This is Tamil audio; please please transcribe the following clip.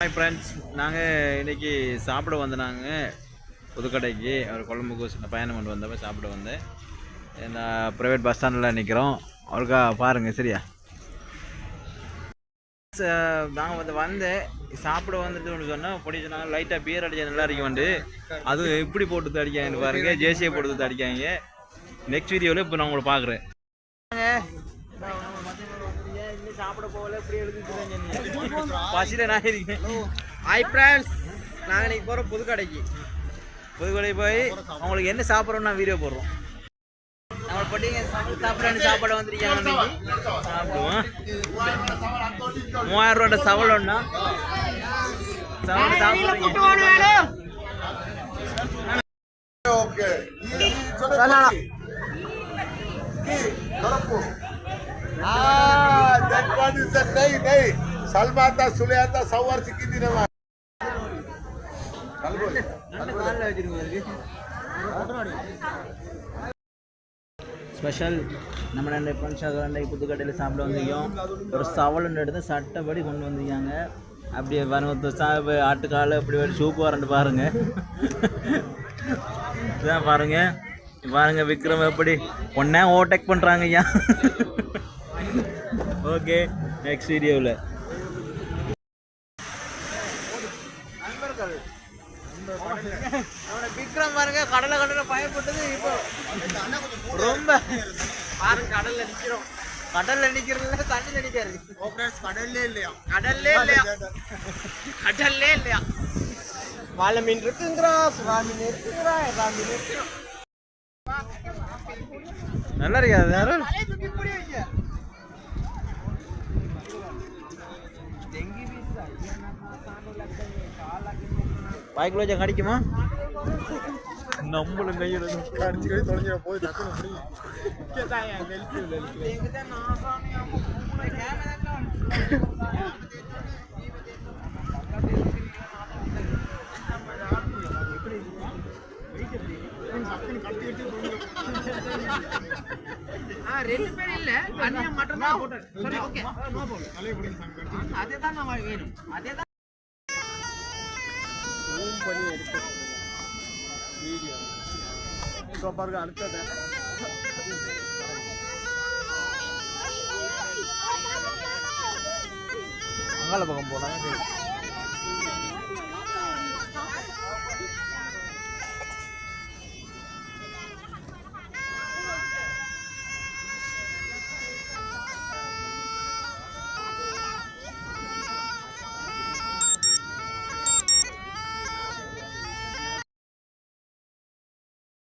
ஹாய் ஃப்ரெண்ட்ஸ், நாங்கள் இன்றைக்கி சாப்பிட வந்தோம். புதுக்கடைக்கு ஒரு கொழம்புக்கு சின்ன பயணம் கொண்டு வந்தப்போ சாப்பிட வந்தேன். நான் ப்ரைவேட் பஸ் ஸ்டாண்டில் நிற்கிறோம். அவருக்கா பாருங்கள் சரியா. நாங்கள் வந்து சாப்பிட வந்துட்டு சொன்னால் பிடிச்சனாங்க. லைட்டாக பியர் அடிச்சா நல்லா அடிக்க வந்து அதுவும் எப்படி போட்டு அடிக்காங்கன்னு பாருங்கள். ஜேசியை போட்டு அடிக்காங்க. நெக்ஸ்ட் வீடியோவில் இப்போ நான் உங்களை பார்க்குறேன். சாப்பிட போகல இப்படி எழுதிட்டு பசியில் நான் இருக்கேன். ஹாய் ஃப்ரெண்ட்ஸ், நாங்கள் இன்றைக்கி போகிறோம் புதுக்கடைக்கு போய் அவங்களுக்கு என்ன சாப்பிட்றோம் நான் வீடியோ போடுறோம். நம்ம பட்டிங்க சாப்பிட்றான்னு சாப்பாடு வந்துருக்காங்க. சாப்பிடுவோம். 3000 ரூபா சவல் ஒன்றா सलमाता सुलेता सवार सिक्की थी ना ஸ்பெஷல் நம்ம ரெண்டு ஃப்ரெண்ட்ஸாக புதுக்கடையில் சாப்பிட வந்திருக்கோம். ஒரு சவல் எடுத்து சட்டப்படி கொண்டு வந்திருக்காங்க. அப்படியே பாருங்க, ஆட்டுக்கால் அப்படி ஒரு சூப்பு வரண்டு பாருங்க. இதான் பாருங்க விக்ரம் எப்படி ஒன்றே ஓவர்டேக் பண்ணுறாங்க ஐயா. ஓகே, நெக்ஸ்ட் வீடியோவில் விக்ரம் பாருங்க கடலை பயப்பட்டது. இப்போ ரொம்ப பாருங்க கடல்ல நிக்கிறதுல தண்ணியில் நிற்காரு. கடல்லே இல்லையா வாழை மீன் இருக்குங்கிறா, சுறா மீன் இருக்குங்கிறா, எல்லா மீன் இருக்கு. நல்லா இருக்காது யாரும் பாய்க்குள்ள வச்சா கடிக்குமா? நம்மளும் கையில் கடிச்சு தொலைஞ்சிட போய் ரெண்டு பேர் இல்ல, அண்ணன் மட்டும் தான் போட்டாரு. சரி, ஓகே, அதேதான் நான் வேணும். அதேதான் பண்ணி எடுத்து வீடியோ இப்போ பாருங்க. அடுத்தது அங்கால பக்கம் போனாங்க.